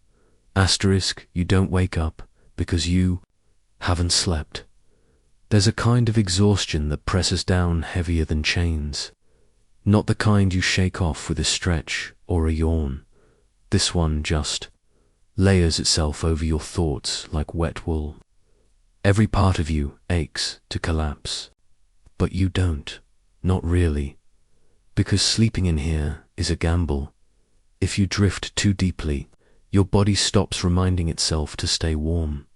Asterisk, you don't wake up because you haven't slept. There's a kind of exhaustion that presses down heavier than chains. Not the kind you shake off with a stretch or a yawn. This one just layers itself over your thoughts like wet wool. Every part of you aches to collapse. But you don't. Not really. Because sleeping in here is a gamble. If you drift too deeply, your body stops reminding itself to stay warm.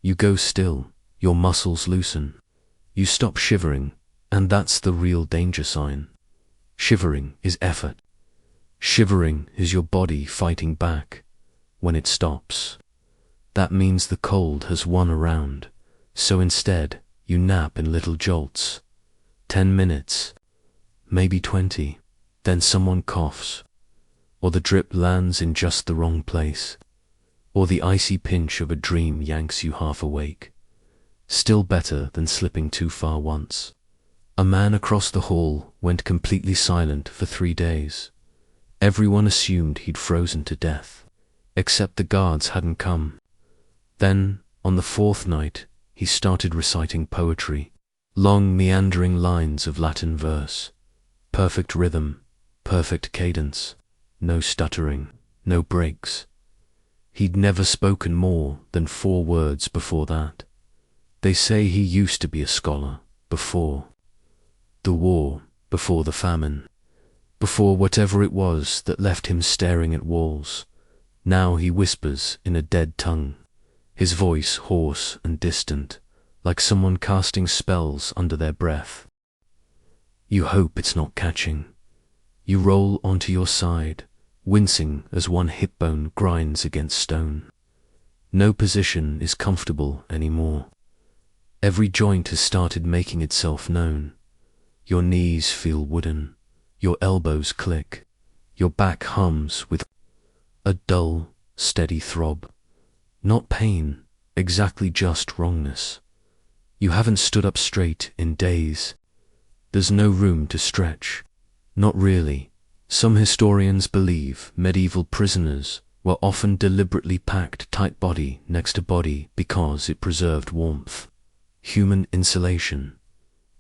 You go still, your muscles loosen. You stop shivering, and that's the real danger sign. Shivering is effort. Shivering is your body fighting back. When it stops, that means the cold has won a round. So instead, you nap in little jolts. 10 minutes, maybe 20, then someone coughs, or the drip lands in just the wrong place, or the icy pinch of a dream yanks you half awake. Still better than slipping too far once. A man across the hall went completely silent for 3 days. Everyone assumed he'd frozen to death, except the guards hadn't come. Then, on the 4th night, he started reciting poetry. Long meandering lines of Latin verse. Perfect rhythm, perfect cadence. No stuttering, no breaks. He'd never spoken more than 4 words before that. They say he used to be a scholar, before the war, before the famine, before whatever it was that left him staring at walls. Now he whispers in a dead tongue, his voice hoarse and distant, like someone casting spells under their breath. You hope it's not catching. You roll onto your side, wincing as one hip bone grinds against stone. No position is comfortable anymore. Every joint has started making itself known. Your knees feel wooden, your elbows click, your back hums with a dull, steady throb. Not pain, exactly just wrongness. You haven't stood up straight in days. There's no room to stretch. Not really. Some historians believe medieval prisoners were often deliberately packed tight body next to body because it preserved warmth. Human insulation.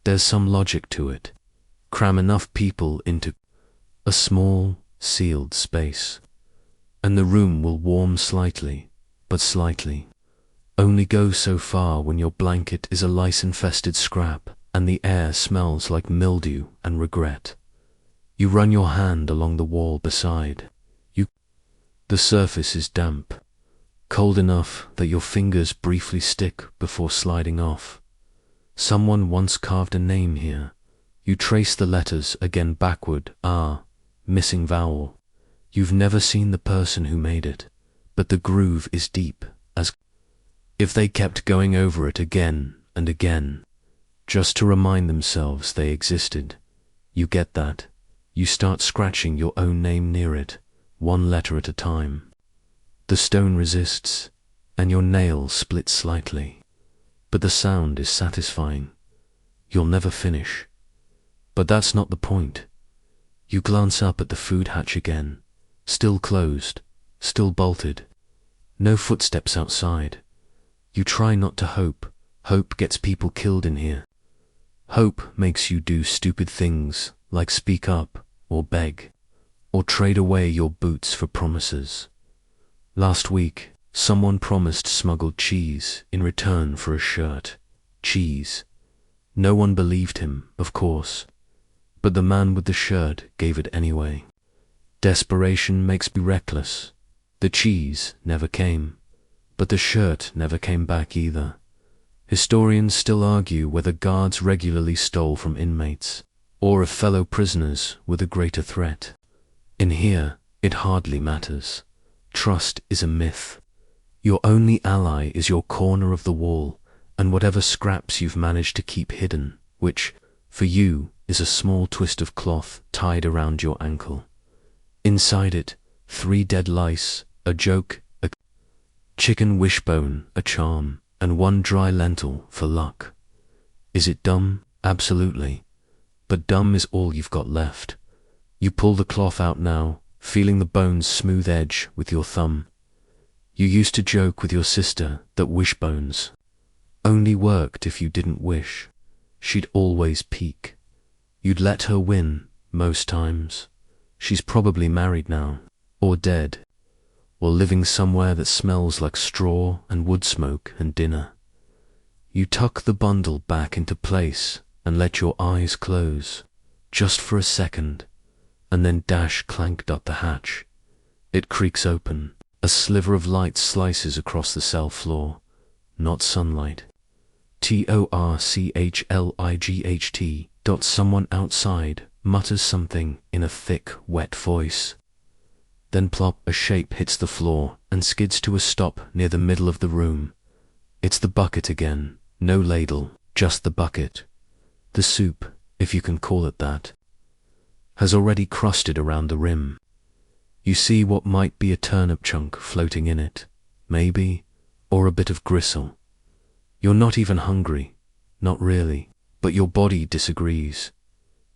There's some logic to it. Cram enough people into a small, sealed space, and the room will warm slightly, but slightly. Only go so far when your blanket is a lice-infested scrap and the air smells like mildew and regret. You run your hand along the wall beside. The surface is damp, cold enough that your fingers briefly stick before sliding off. Someone once carved a name here. You trace the letters again backward. Missing vowel. You've never seen the person who made it, but the groove is deep, as if they kept going over it again and again, just to remind themselves they existed. You get that. You start scratching your own name near it, 1 letter at a time. The stone resists, and your nail splits slightly. But the sound is satisfying. You'll never finish. But that's not the point. You glance up at the food hatch again, still closed, still bolted. No footsteps outside. You try not to hope. Hope gets people killed in here. Hope makes you do stupid things like speak up or beg or trade away your boots for promises. Last week, someone promised smuggled cheese in return for a shirt. Cheese. No one believed him, of course, but the man with the shirt gave it anyway. Desperation makes me reckless. The cheese never came, but the shirt never came back either. Historians still argue whether guards regularly stole from inmates, or if fellow prisoners were the greater threat. In here, it hardly matters. Trust is a myth. Your only ally is your corner of the wall, and whatever scraps you've managed to keep hidden, which, for you, is a small twist of cloth tied around your ankle. Inside it, 3 dead lice, a joke, a chicken wishbone, a charm, and 1 dry lentil for luck. Is it dumb? Absolutely. But dumb is all you've got left. You pull the cloth out now, feeling the bone's smooth edge with your thumb. You used to joke with your sister that wishbones only worked if you didn't wish. She'd always peek. You'd let her win, most times. She's probably married now, or dead, or living somewhere that smells like straw and wood smoke and dinner. You tuck the bundle back into place and let your eyes close, just for a second, and then dash clanked up the hatch. It creaks open. A sliver of light slices across the cell floor. Not sunlight. Torchlight. Someone outside mutters something in a thick, wet voice. Then plop, a shape hits the floor and skids to a stop near the middle of the room. It's the bucket again. No ladle, just the bucket. The soup, if you can call it that, has already crusted around the rim. You see what might be a turnip chunk floating in it, maybe, or a bit of gristle. You're not even hungry, not really, but your body disagrees.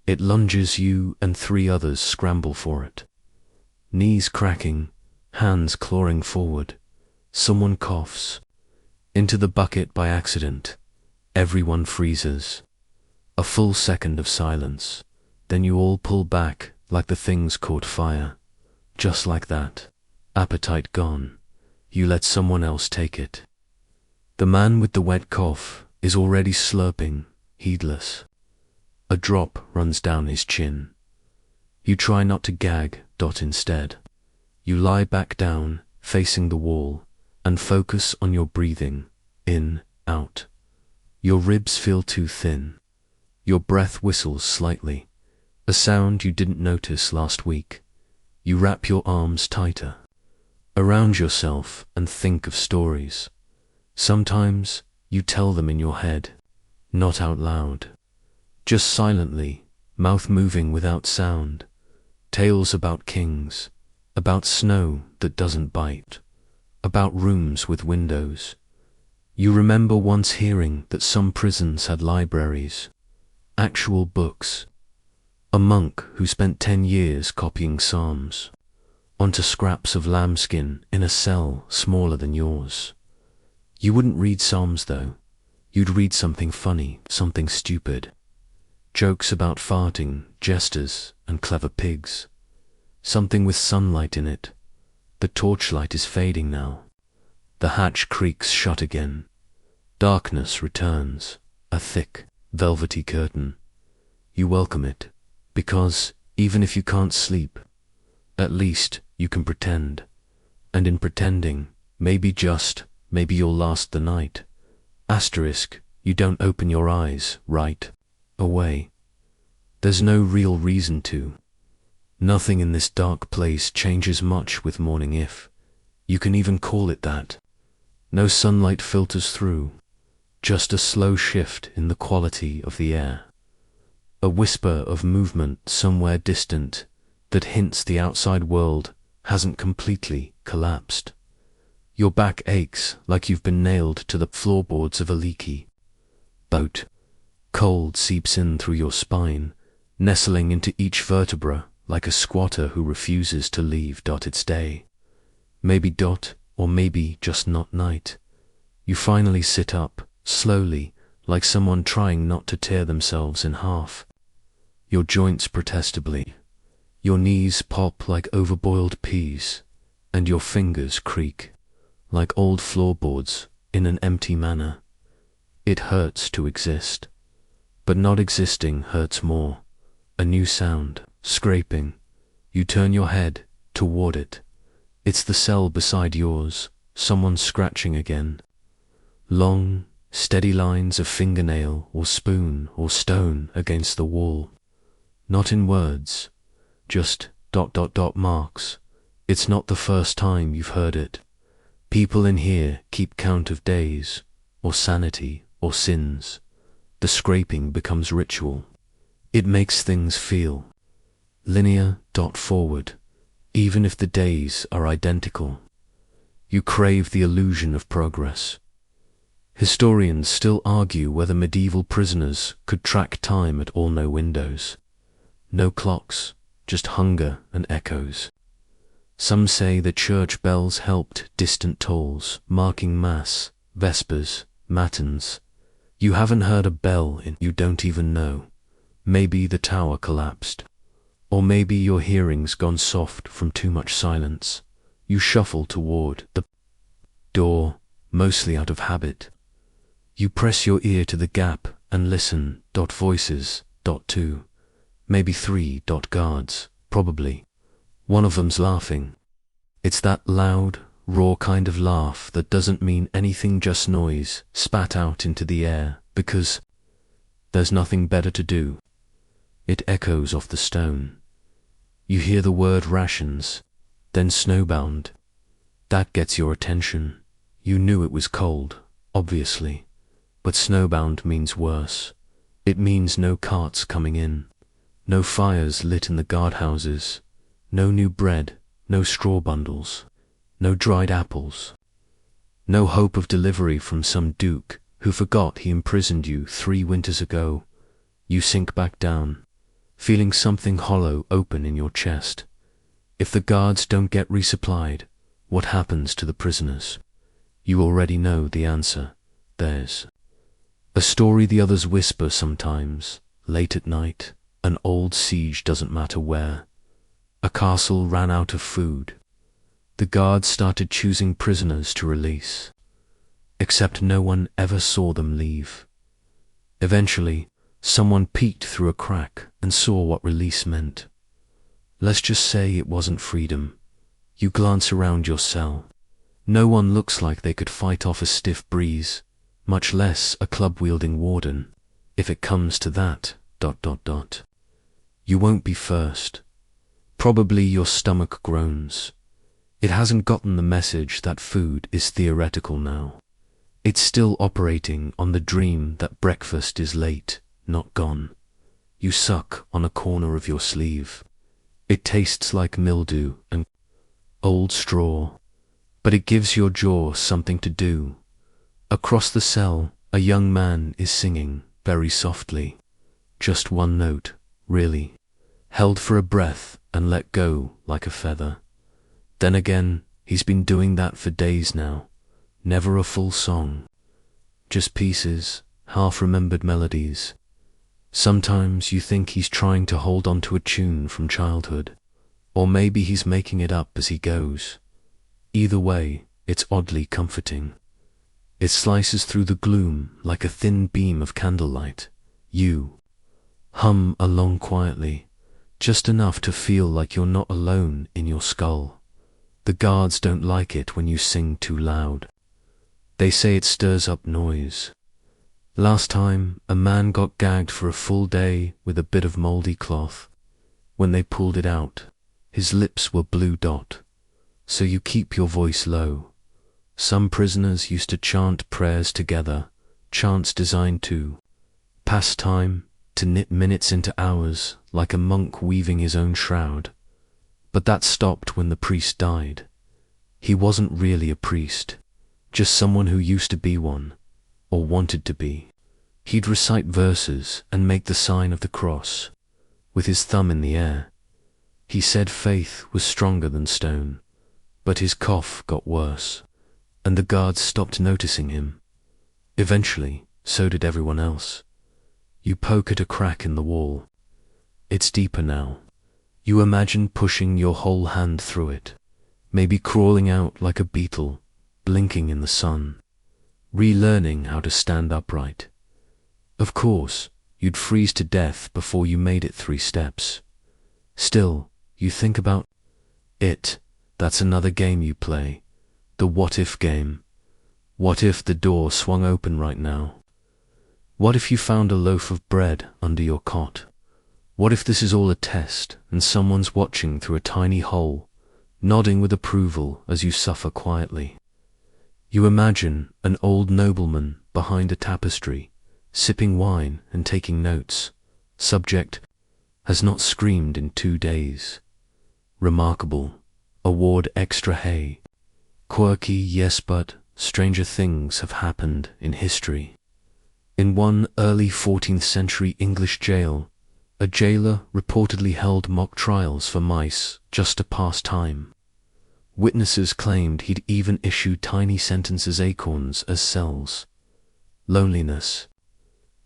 It lunges. You and 3 others scramble for it. Knees cracking, hands clawing forward. Someone coughs. Into the bucket by accident. Everyone freezes. A full second of silence. Then you all pull back like the thing's caught fire. Just like that. Appetite gone. You let someone else take it. The man with the wet cough is already slurping, heedless. A drop runs down his chin. You try not to gag. Instead, you lie back down, facing the wall, and focus on your breathing. In, out. Your ribs feel too thin. Your breath whistles slightly, a sound you didn't notice last week. You wrap your arms tighter around yourself and think of stories. Sometimes you tell them in your head, not out loud, just silently, mouth moving without sound. Tales about kings, about snow that doesn't bite, about rooms with windows. You remember once hearing that some prisons had libraries, actual books. A monk who spent 10 years copying psalms onto scraps of lambskin in a cell smaller than yours. You wouldn't read psalms though. You'd read something funny, something stupid. Jokes about farting, jesters, and clever pigs. Something with sunlight in it. The torchlight is fading now. The hatch creaks shut again. Darkness returns, a thick, velvety curtain. You welcome it, because, even if you can't sleep, at least you can pretend. And in pretending, maybe you'll last the night. Asterisk, you don't open your eyes right away. There's no real reason to. Nothing in this dark place changes much with morning, if you can even call it that. No sunlight filters through, just a slow shift in the quality of the air. A whisper of movement somewhere distant that hints the outside world hasn't completely collapsed. Your back aches like you've been nailed to the floorboards of a leaky boat. Cold seeps in through your spine, nestling into each vertebra like a squatter who refuses to leave. It's day. Maybe or maybe just not night. You finally sit up, slowly, like someone trying not to tear themselves in half. Your joints protestably. Your knees pop like overboiled peas, and your fingers creak like old floorboards in an empty manor. It hurts to exist, but not existing hurts more. A new sound, scraping. You turn your head toward it. It's the cell beside yours, someone scratching again. Long, steady lines of fingernail or spoon or stone against the wall. Not in words, just ... marks. It's not the first time you've heard it. People in here keep count of days, or sanity, or sins. The scraping becomes ritual. It makes things feel linear. Forward, even if the days are identical. You crave the illusion of progress. Historians still argue whether medieval prisoners could track time at all. No windows, no clocks, just hunger and echoes. Some say the church bells helped distant tolls, marking Mass, Vespers, Matins. You haven't heard a bell in you don't even know. Maybe the tower collapsed. Or maybe your hearing's gone soft from too much silence. You shuffle toward the door, mostly out of habit. You press your ear to the gap and listen. Voices. Two. Maybe three. Guards. Probably. One of them's laughing. It's that loud, raw kind of laugh that doesn't mean anything, just noise spat out into the air because there's nothing better to do. It echoes off the stone. You hear the word rations, then snowbound. That gets your attention. You knew it was cold, obviously, but snowbound means worse. It means no carts coming in, no fires lit in the guardhouses, no new bread, no straw bundles, no dried apples, no hope of delivery from some duke who forgot he imprisoned you 3 winters ago. You sink back down, feeling something hollow open in your chest. If the guards don't get resupplied, what happens to the prisoners? You already know the answer. There's a story the others whisper sometimes, late at night. An old siege, doesn't matter where. A castle ran out of food. The guards started choosing prisoners to release. Except no one ever saw them leave. Eventually, someone peeked through a crack and saw what release meant. Let's just say it wasn't freedom. You glance around your cell. No one looks like they could fight off a stiff breeze, much less a club-wielding warden. If it comes to that, you won't be first. Probably your stomach groans. It hasn't gotten the message that food is theoretical now. It's still operating on the dream that breakfast is late, not gone. You suck on a corner of your sleeve. It tastes like mildew and old straw, but it gives your jaw something to do. Across the cell, a young man is singing, very softly. Just one note, really, held for a breath and let go like a feather. Then again, he's been doing that for days now. Never a full song. Just pieces, half-remembered melodies. Sometimes you think he's trying to hold on to a tune from childhood, or maybe he's making it up as he goes. Either way, it's oddly comforting. It slices through the gloom like a thin beam of candlelight. You hum along quietly, just enough to feel like you're not alone in your skull. The guards don't like it when you sing too loud. They say it stirs up noise. Last time, a man got gagged for a full day with a bit of moldy cloth. When they pulled it out, his lips were blue dot. So you keep your voice low. Some prisoners used to chant prayers together, chants designed to pass time, to knit minutes into hours, like a monk weaving his own shroud. But that stopped when the priest died. He wasn't really a priest, just someone who used to be one, or wanted to be. He'd recite verses and make the sign of the cross, with his thumb in the air. He said faith was stronger than stone, but his cough got worse, and the guards stopped noticing him. Eventually, so did everyone else. You poke at a crack in the wall. It's deeper now. You imagine pushing your whole hand through it, maybe crawling out like a beetle, blinking in the sun, relearning how to stand upright. Of course, you'd freeze to death before you made it 3 steps. Still, you think about it. That's another game you play, the what-if game. What if the door swung open right now? What if you found a loaf of bread under your cot? What if this is all a test and someone's watching through a tiny hole, nodding with approval as you suffer quietly? You imagine an old nobleman behind a tapestry, sipping wine and taking notes. Subject: has not screamed in 2 days. Remarkable. Award extra hay. Quirky, yes, but stranger things have happened in history. In one early 14th century English jail, A jailer reportedly held mock trials for mice just to pass time. Witnesses claimed he'd even issued tiny sentences acorns as cells. Loneliness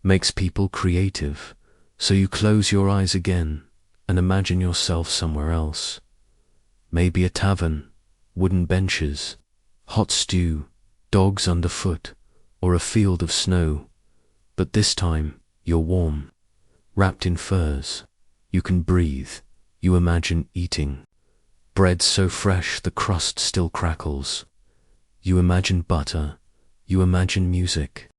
makes people creative, so you close your eyes again and imagine yourself somewhere else. Maybe a tavern, wooden benches, hot stew, dogs underfoot, or a field of snow. But this time, you're warm, wrapped in furs. You can breathe. You imagine eating. Bread so fresh the crust still crackles. You imagine butter. You imagine music.